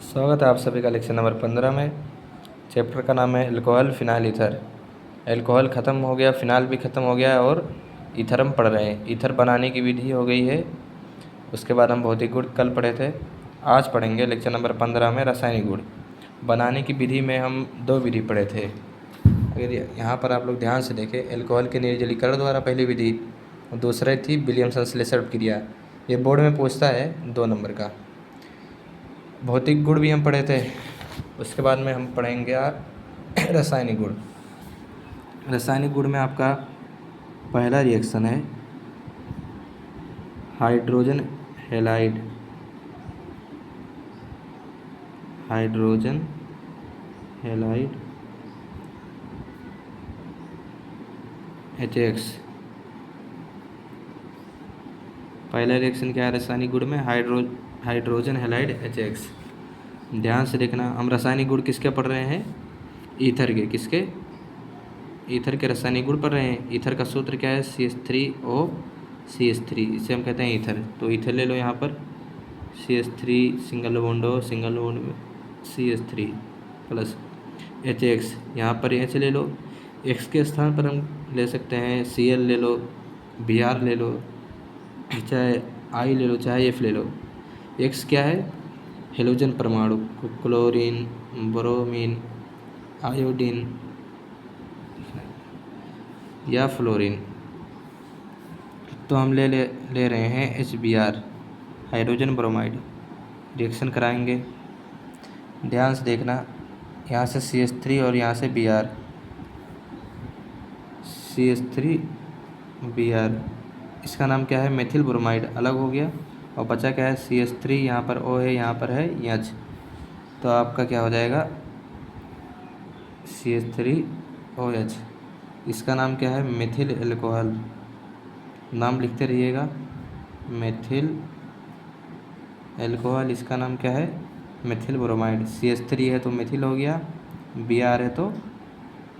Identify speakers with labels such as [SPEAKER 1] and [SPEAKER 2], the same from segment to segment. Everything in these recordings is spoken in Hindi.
[SPEAKER 1] स्वागत है आप सभी का लेक्चर नंबर 15 में। चैप्टर का नाम है अल्कोहल फिनाइल ईथर। अल्कोहल ख़त्म हो गया, फिनाइल भी ख़त्म हो गया और ईथर हम पढ़ रहे हैं। ईथर बनाने की विधि हो गई है। उसके बाद हम भौतिक गुण कल पढ़े थे। आज पढ़ेंगे लेक्चर नंबर 15 में रासायनिक गुण। बनाने की विधि में हम 2 विधि पढ़े थे। अगर यहाँ पर आप लोग ध्यान से देखें, अल्कोहल के निर्जलीकरण द्वारा पहली विधि और दूसरी थी विलियम संश्लेषण क्रिया। ये बोर्ड में पूछता है 2 नंबर का। भौतिक गुण भी हम पढ़े थे। उसके बाद में हम पढ़ेंगे रासायनिक गुण। रासायनिक गुण में आपका पहला रिएक्शन है hydrogen halide. Hydrogen halide HX। पहला रिएक्शन क्या है रासायनिक गुण में? Hydrogen halide HX। ध्यान से देखना, हम रासायनिक गुण किसके पढ़ रहे हैं? ईथर के। किसके? ईथर के रासायनिक गुण पढ़ रहे हैं। ईथर का सूत्र क्या है? CH3O CH3। इसे हम कहते हैं ईथर। तो ईथर ले लो यहाँ पर CH3 single bond O, single bond में CH3 प्लस HX। यहाँ पर H ले लो। X के स्थान पर हम ले सकते हैं Cl ले लो, Br ले लो, चाहे I ले लो, चाहे F ले लो। X क्या है? हेलोजन परमाणु, क्लोरीन, ब्रोमीन, आयोडीन या फ्लोरीन। तो हम ले रहे हैं HBr, हाइड्रोजन ब्रोमाइड। रिएक्शन कराएंगे। ध्यान से देखना, यहाँ से CH3 और यहाँ से Br, CH3 Br। इसका नाम क्या है? मेथिल ब्रोमाइड अलग हो गया और बचा क्या है? CH3, यहाँ पर O है, यहाँ पर है H। तो आपका क्या हो जाएगा? CH3OH। इसका नाम क्या है? Methyl alcohol. नाम लिखते रहिएगा, मेथिल अल्कोहल। इसका नाम क्या है? Methyl bromide. CH3 है तो मेथिल हो गया, Br है तो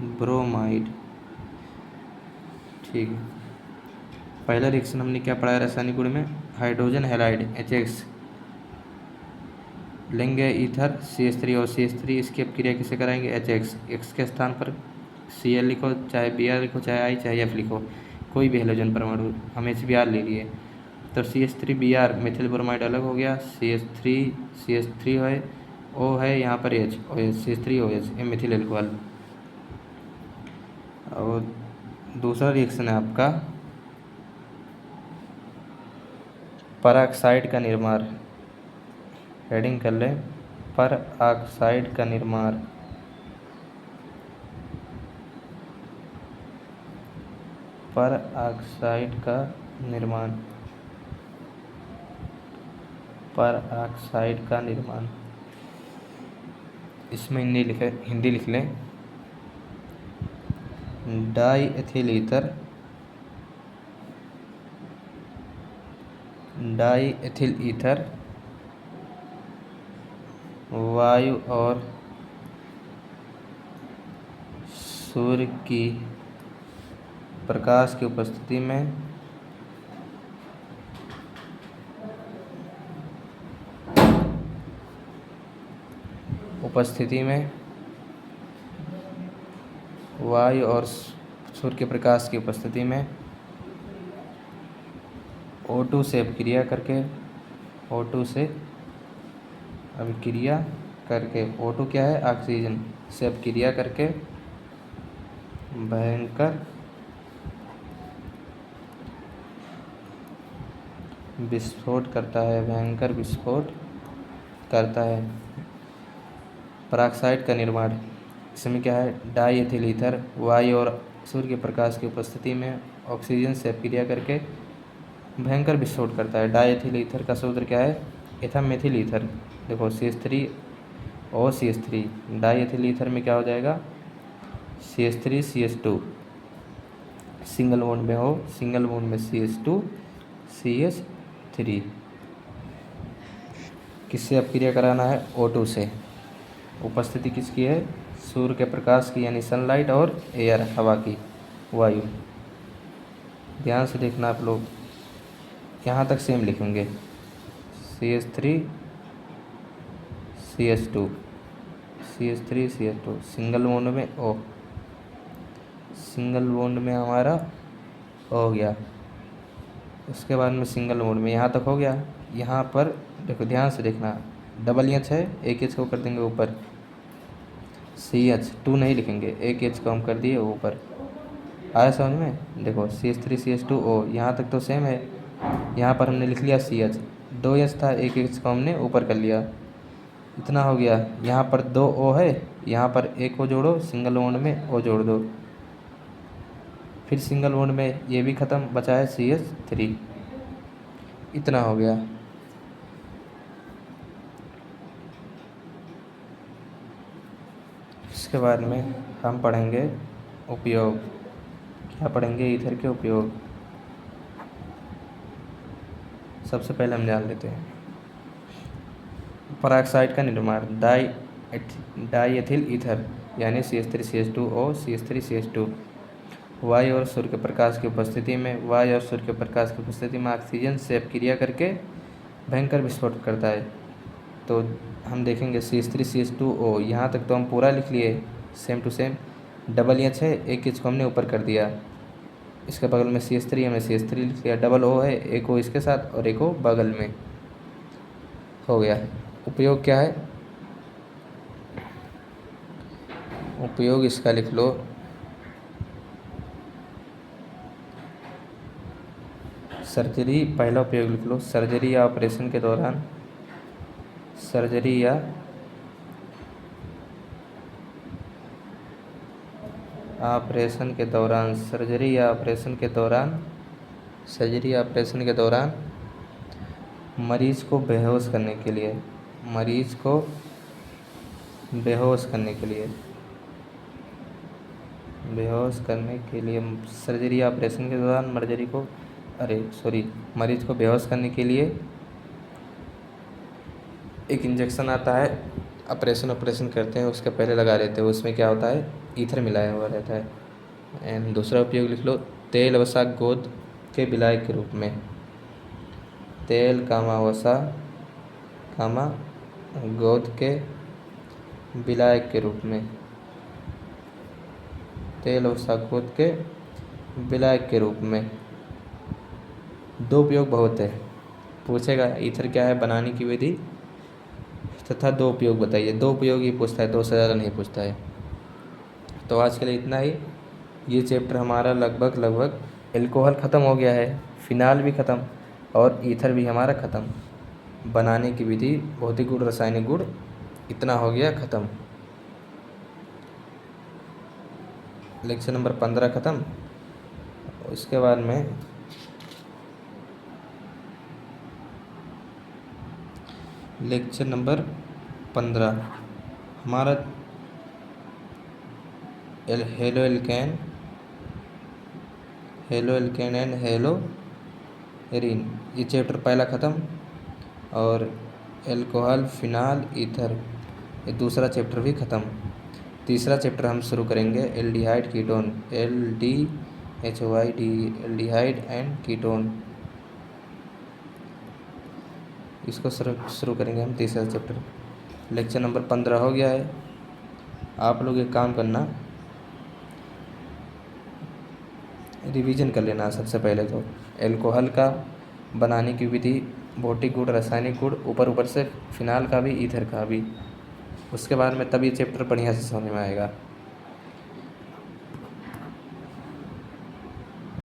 [SPEAKER 1] ब्रोमाइड। ठीक है। पहला रिएक्शन हमने क्या पढ़ा है रासायनिक गुण में? हाइड्रोजन हैलाइड HX लेंगे ईथर CH3 और CH3। इसकी अब क्रिया किसे कराएंगे? HX। X के स्थान पर Cl लिखो, चाहे Br लिखो, चाहे I, चाहे F लिखो, कोई भी हेलोजन परमाणु। हम HBr ले लिए तो CH3Br मेथिल ब्रोमाइड अलग हो गया। CH3 है, O है, यहाँ पर H, OH, CH3OH, ये मेथिल अल्कोहल। और दूसरा रिएक्शन है आपका परऑक्साइड का निर्माण। हेडिंग कर लें, परऑक्साइड का निर्माण। परऑक्साइड का निर्माण, परऑक्साइड का निर्माण। इसमें हिंदी लिख लें, die ethyl ether, die ethyl ether वायु और सूर्य की प्रकाश की उपस्थिति में वायु और सूर्य के प्रकाश की उपस्थिति में O2 से अभिक्रिया करके, O2 से अभिक्रिया करके, O2 क्या है? ऑक्सीजन से अभिक्रिया करके भयंकर विस्फोट करता है, भयंकर विस्फोट करता है। परऑक्साइड का निर्माण, इसमें क्या है? डाई एथिल ईथर वायु और सूर्य के प्रकाश की उपस्थिति में ऑक्सीजन से अभिक्रिया करके भयंकर विस्फोट करता है। डाई एथिल ईथर का सूत्र क्या है? एथा मेथिल ईथर। देखो CH3O CH3, die ethyl ether में क्या हो जाएगा? CH3 CH2, सिंगल बॉन्ड में हो, सिंगल बॉन्ड में CH2 CH3। किससे अभिक्रिया कराना है? O2 से। उपस्थिति किसकी है? सूर्य के प्रकाश की, यानी सनलाइट, और एयर, हवा की, वायु। ध्यान से देखना आप लोग, यहाँ तक सेम लिखेंगे, CH3 CH2 CH3 CH2 single bond में O, सिंगल बॉन्ड में हमारा हो गया। उसके बाद में सिंगल बॉन्ड में यहाँ तक हो गया। यहाँ पर देखो ध्यान से देखना, डबल एच है, एक एच को कर देंगे ऊपर, CH2 नहीं लिखेंगे, एक एच को हम कर दिए ऊपर। आया समझ में? देखो CH3 CH2O यहाँ तक तो सेम है। यहाँ पर हमने लिख लिया CH, 2 एच था, एक एच को हमने ऊपर कर लिया, इतना हो गया। यहाँ पर 2 O है, यहाँ पर एक O जोड़ो, सिंगल बॉन्ड में O जोड़ दो, फिर सिंगल बॉन्ड में ये भी ख़त्म, बचा है CH3, इतना हो गया। इसके बाद में हम पढ़ेंगे उपयोग। क्या पढ़ेंगे? ईथर के उपयोग। सबसे पहले हम जान लेते हैं पराक्साइड का निर्माण। डाई एथिल ईथर यानी CH3CH2O CH3CH2 वायु और सूर्य के प्रकाश की उपस्थिति में, वायु और सूर्य के प्रकाश की उपस्थिति में ऑक्सीजन से अपक्रिया करके भयंकर विस्फोट करता है। तो हम देखेंगे CH3CH2O, यहाँ तक तो हम पूरा लिख लिए same to same. Double H है, एक एच को हमने ऊपर कर दिया, इसके बगल में CH3 हमने CH3 लिख लिया, डबल O है, एक O इसके साथ और एक O बगल में, हो गया। उपयोग क्या है? उपयोग इसका लिख लो, सर्जरी। पहला उपयोग लिख लो, सर्जरी या ऑपरेशन के दौरान, सर्जरी या ऑपरेशन के दौरान, सर्जरी या ऑपरेशन के दौरान, सर्जरी या ऑपरेशन के दौरान मरीज को बेहोश करने के लिए, मरीज को बेहोश करने के लिए, बेहोश करने के लिए, सर्जरी या ऑपरेशन के दौरान मरीज को बेहोश करने के लिए एक इंजेक्शन आता है, ऑपरेशन करते हैं उसके पहले लगा देते हैं, उसमें क्या होता है? ईथर मिलाया हुआ रहता है। एंड दूसरा उपयोग लिख लो, तेल वसा गोंद के विलायक के रूप में, तेल वसा गोंद के विलायक के रूप में, तेल वसा गोंद के विलायक के रूप में। दो उपयोग बहुत है, पूछेगा ईथर क्या है, बनाने की विधि तथा दो उपयोग बताइए। दो उपयोग ही पूछता है, दो से ज़्यादा नहीं पूछता है। तो आज के लिए इतना ही। ये चैप्टर हमारा लगभग एल्कोहल ख़त्म हो गया है, फिनाल भी ख़त्म और ईथर भी हमारा ख़त्म। बनाने की विधि, भौतिक गुण, रासायनिक गुण, इतना हो गया ख़त्म। लेक्चर नंबर 15 ख़त्म। उसके बाद में लेक्चर नंबर 15 हमारा हेलो एल्केन एंड हेलोरीन, ये चैप्टर पहला ख़त्म। और एल्कोहल, फिनाल, ईथर, ये दूसरा चैप्टर भी ख़त्म। तीसरा चैप्टर हम शुरू करेंगे aldehyde ketone, LDHOID, aldehyde and ketone, इसको शुरू करेंगे हम तीसरा चैप्टर। लेक्चर नंबर 15 हो गया है। आप लोग एक काम करना, रिवीजन कर लेना। सबसे पहले तो एल्कोहल का बनाने की विधि, भौतिक गुण, रासायनिक गुण, ऊपर से फिनाल का भी, ईथर का भी। उसके बाद में तब ये चैप्टर बढ़िया से समझ में आएगा।